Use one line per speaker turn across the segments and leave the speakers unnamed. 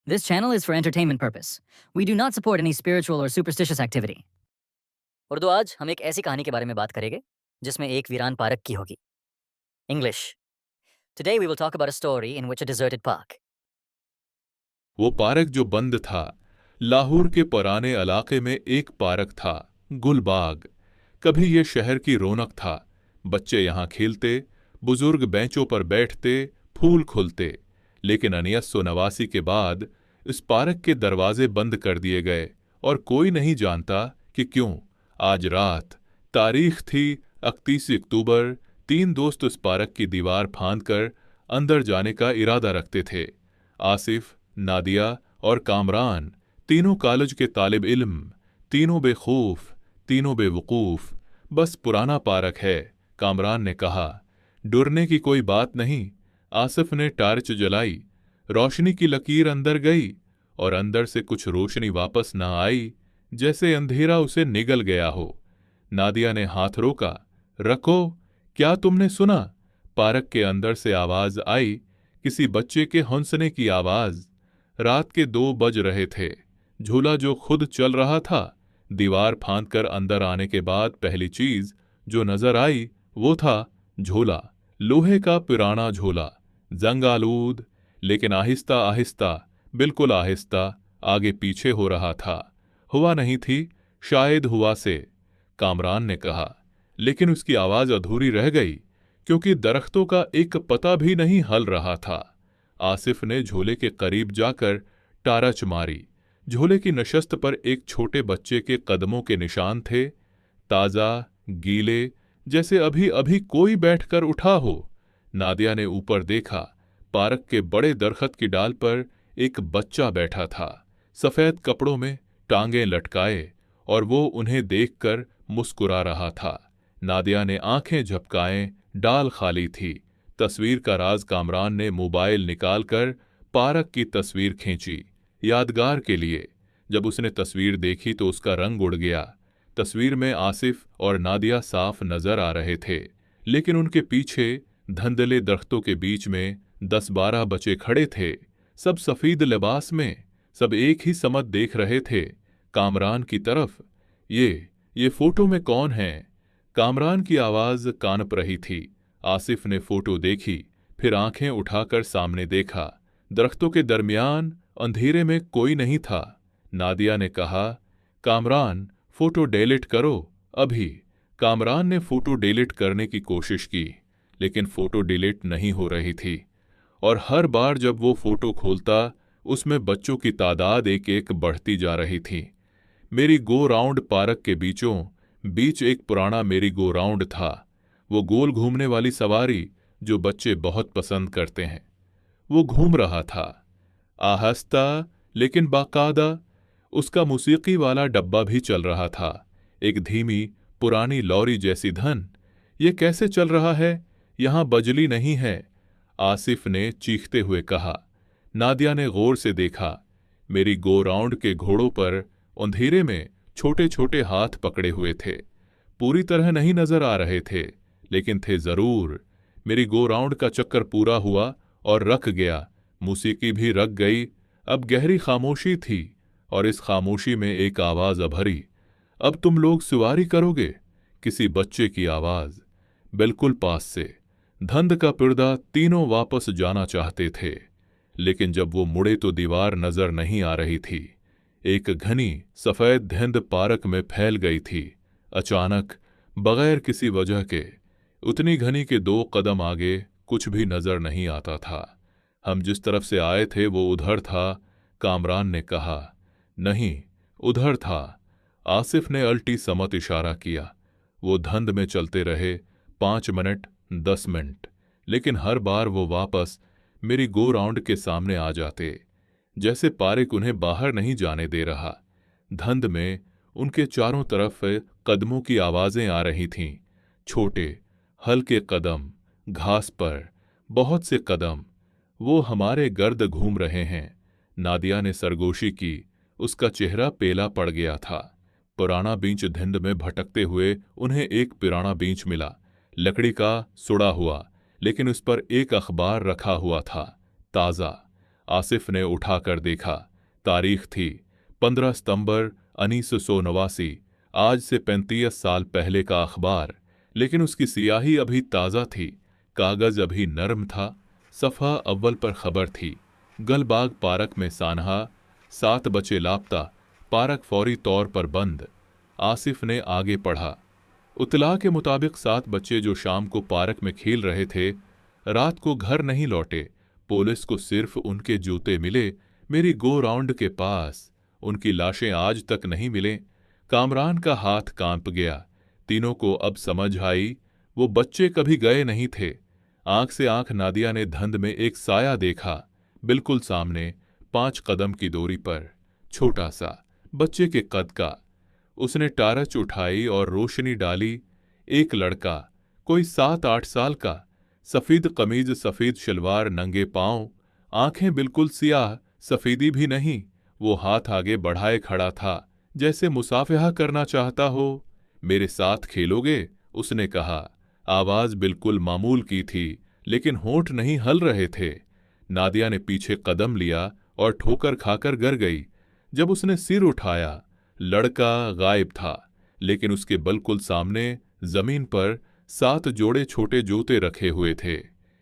This channel is for entertainment purpose. We do not support any spiritual or superstitious activity. Urdu आज हम एक ऐसी कहानी के बारे में बात करेंगे जिसमें एक वीरान पार्क की होगी. English. Today we will talk about a story in which a deserted park.
वो पार्क जो बंद था, लाहौर के पुराने इलाके में एक पार्क था, गुलबाग. कभी ये शहर की रौनक था. बच्चे यहाँ खेलते, बुजुर्ग बेंचों पर बैठते, फूल खुलते. लेकिन 1989 के बाद इस पार्क के दरवाजे बंद कर दिए गए और कोई नहीं जानता कि क्यों. आज रात तारीख थी 31 अक्टूबर. 3 दोस्त उस पार्क की दीवार फांदकर अंदर जाने का इरादा रखते थे. आसिफ, नादिया और कामरान, तीनों कॉलेज के तालिब इल्म, तीनों बेखौफ, तीनों बेवकूफ. बस पुराना पार्क है, कामरान ने कहा. डरने की कोई बात नहीं. आसिफ ने टार्च जलाई. रोशनी की लकीर अंदर गई और अंदर से कुछ रोशनी वापस न आई, जैसे अंधेरा उसे निगल गया हो. नादिया ने हाथ रोका. रखो, क्या तुमने सुना? पार्क के अंदर से आवाज आई, किसी बच्चे के हंसने की आवाज. रात के 2 बज रहे थे. झूला जो खुद चल रहा था. दीवार फांदकर अंदर आने के बाद पहली चीज जो नजर आई वो था झूला. लोहे का पुराना झूला, जंग आलूद, लेकिन आहिस्ता आहिस्ता, बिल्कुल आहिस्ता आगे पीछे हो रहा था. हुआ नहीं थी, शायद हुआ से, कामरान ने कहा. लेकिन उसकी आवाज अधूरी रह गई क्योंकि दरख्तों का एक पता भी नहीं हल रहा था. आसिफ ने झूले के करीब जाकर टारच मारी. झूले की नशस्त पर एक छोटे बच्चे के कदमों के निशान थे, ताजा, गीले, जैसे अभी अभी कोई बैठकर उठा हो. नादिया ने ऊपर देखा. पार्क के बड़े दरख्त की डाल पर एक बच्चा बैठा था, सफेद कपड़ों में, टांगें लटकाए, और वो उन्हें देखकर मुस्कुरा रहा था. नादिया ने आंखें झपकाएं. डाल खाली थी. तस्वीर का राज कामरान ने मोबाइल निकालकर पार्क की तस्वीर खींची, यादगार के लिए. जब उसने तस्वीर देखी तो उसका रंग उड़ गया. तस्वीर में आसिफ और नादिया साफ नजर आ रहे थे, लेकिन उनके पीछे धंधले दरख्तों के बीच में 10-12 बच्चे खड़े थे, सब सफेद लिबास में. सब एक ही समत देख रहे थे, कामरान की तरफ. ये फोटो में कौन है? कामरान की आवाज कानप रही थी. आसिफ ने फोटो देखी, फिर आंखें उठाकर सामने देखा. दरख्तों के दरमियान अंधेरे में कोई नहीं था. नादिया ने कहा, कामरान, फोटो डिलीट करो अभी. कामरान ने फोटो डिलीट करने की कोशिश की, लेकिन फोटो डिलीट नहीं हो रही थी. और हर बार जब वो फोटो खोलता, उसमें बच्चों की तादाद एक एक बढ़ती जा रही थी. मेरी गो राउंड पार्क के बीचों बीच एक पुराना मेरी गो राउंड था, वो गोल घूमने वाली सवारी जो बच्चे बहुत पसंद करते हैं. वो घूम रहा था, आहिस्ता लेकिन बाकायदा. उसका मूसीकी वाला डब्बा भी चल रहा था, एक धीमी पुरानी लॉरी जैसी धन. ये कैसे चल रहा है? यहां बजली नहीं है, आसिफ ने चीखते हुए कहा. नादिया ने गौर से देखा. मेरी गो राउंड के घोड़ों पर अंधेरे में छोटे छोटे हाथ पकड़े हुए थे. पूरी तरह नहीं नजर आ रहे थे, लेकिन थे जरूर. मेरी गो राउंड का चक्कर पूरा हुआ और रख गया. मूसीकी भी रख गई. अब गहरी खामोशी थी और इस खामोशी में एक आवाज अभरी. अब तुम लोग सवारी करोगे? किसी बच्चे की आवाज, बिल्कुल पास से. धंध का पर्दा. तीनों वापस जाना चाहते थे, लेकिन जब वो मुड़े तो दीवार नजर नहीं आ रही थी. एक घनी सफेद धुंध पार्क में फैल गई थी, अचानक, बगैर किसी वजह के. उतनी घनी के 2 कदम आगे कुछ भी नजर नहीं आता था. हम जिस तरफ से आए थे वो उधर था, कामरान ने कहा. नहीं, उधर था. आसिफ ने अल्टी समत इशारा किया. वो धंध में चलते रहे 5 मिनट, 10 मिनट, लेकिन हर बार वो वापस मेरी गो राउंड के सामने आ जाते, जैसे पार्क उन्हें बाहर नहीं जाने दे रहा. धंध में उनके चारों तरफ कदमों की आवाजें आ रही थीं, छोटे हल्के कदम, घास पर बहुत से कदम. वो हमारे गर्द घूम रहे हैं. नादिया ने सरगोशी की. उसका चेहरा पेला पड़ गया था. पुराना बींच धुंध में भटकते हुए उन्हें एक पुराना बींच मिला, लकड़ी का, सुड़ा हुआ, लेकिन उस पर एक अखबार रखा हुआ था, ताज़ा. आसिफ ने उठाकर देखा। तारीख थी 15 सितंबर 1989, आज से 35 साल पहले का अखबार। लेकिन उसकी सियाही अभी ताज़ा थी, कागज़ अभी नरम था। सफ़ा अव्वल पर खबर थी, गलबाग पार्क में सानहा, 7 बच्चे लापता, पार्क फौरी तौर पर बंद। आसिफ ने आगे पढ़ा। उतला के मुताबिक 7 बच्चे जो शाम को पार्क में खेल रहे थे, रात को घर नहीं लौटे। पुलिस को सिर्फ उनके जूते मिले मेरी गो राउंड के पास। उनकी लाशें आज तक नहीं मिले। कामरान का हाथ कांप गया। तीनों को अब समझ आई, वो बच्चे कभी गए नहीं थे। आंख से आंख नादिया ने धंध में एक साया देखा, बिल्कुल सामने, 5 कदम की दूरी पर, छोटा सा, बच्चे के कद का। उसने टारच उठाई और रोशनी डाली। एक लड़का, कोई 7-8 साल का, सफेद कमीज, सफेद शलवार, नंगे पांव, आंखें बिल्कुल सियाह, सफेदी भी नहीं। वो हाथ आगे बढ़ाए खड़ा था, जैसे मुसाफिहा करना चाहता हो। मेरे साथ खेलोगे? उसने कहा। आवाज बिल्कुल मामूल की थी, लेकिन होंठ नहीं हल रहे थे। नादिया ने पीछे कदम लिया और ठोकर खाकर गिर गई। जब उसने सिर उठाया, लड़का गायब था, लेकिन उसके बिल्कुल सामने जमीन पर 7 जोड़े छोटे जूते रखे हुए थे।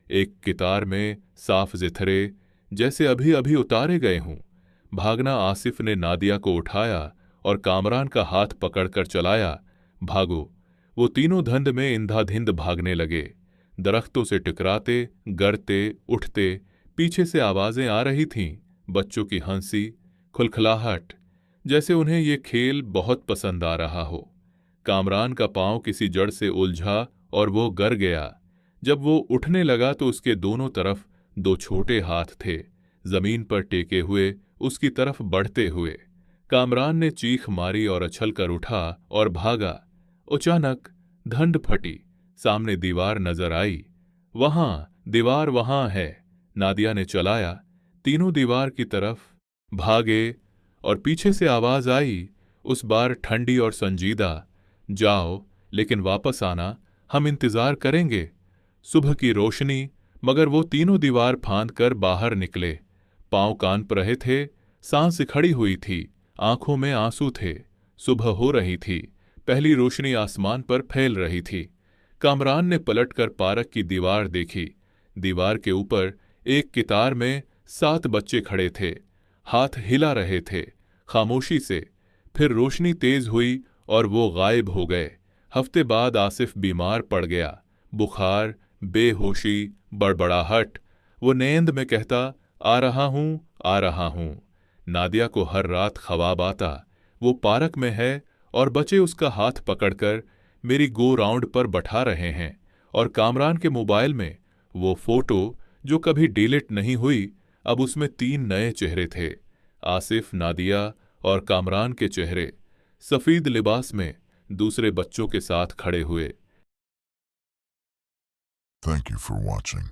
एक कितार में साफ जिथरे, जैसे अभी अभी उतारे गए हों। भागना। आसिफ ने नादिया को उठाया और कामरान का हाथ पकड़कर चलाया। भागो। वो तीनों धंध में इंधाधिंध भागने लगे, दरख्तों से टकराते, गिरते, उठते। पीछे से आवाजें आ रही थीं, बच्चों की हंसी, खुलखलाहट, जैसे उन्हें ये खेल बहुत पसंद आ रहा हो। कामरान का पांव किसी जड़ से उलझा और वो गिर गया। जब वो उठने लगा तो उसके दोनों तरफ 2 छोटे हाथ थे, जमीन पर टेके हुए, उसकी तरफ बढ़ते हुए। कामरान ने चीख मारी और उछलकर उठा और भागा। अचानक धंध फटी, सामने दीवार नजर आई। वहां, दीवार वहां है। नादिया ने चलाया। तीनों दीवार की तरफ भागे और पीछे से आवाज आई, उस बार ठंडी और संजीदा, जाओ, लेकिन वापस आना, हम इंतजार करेंगे। सुबह की रोशनी, मगर वो तीनों दीवार फांद कर बाहर निकले। पांव कांप रहे थे, सांस खड़ी हुई थी, आंखों में आंसू थे। सुबह हो रही थी, पहली रोशनी आसमान पर फैल रही थी। कामरान ने पलटकर पार्क की दीवार देखी। दीवार के ऊपर एक कितार में 7 बच्चे खड़े थे, हाथ हिला रहे थे, खामोशी से। फिर रोशनी तेज हुई और वो गायब हो गए। हफ्ते बाद आसिफ बीमार पड़ गया। बुखार, बेहोशी, बड़बड़ाहट। वो नींद में कहता, आ रहा हूं, आ रहा हूं। नादिया को हर रात ख्वाब आता, वो पार्क में है और बच्चे उसका हाथ पकड़कर मेरी गो राउंड पर बैठा रहे हैं। और कामरान के मोबाइल में वो फोटो जो कभी डिलीट नहीं हुई, अब उसमें 3 नए चेहरे थे, आसिफ, नादिया और कामरान के चेहरे, सफेद लिबास में, दूसरे बच्चों के साथ खड़े हुए।
Thank you for watching.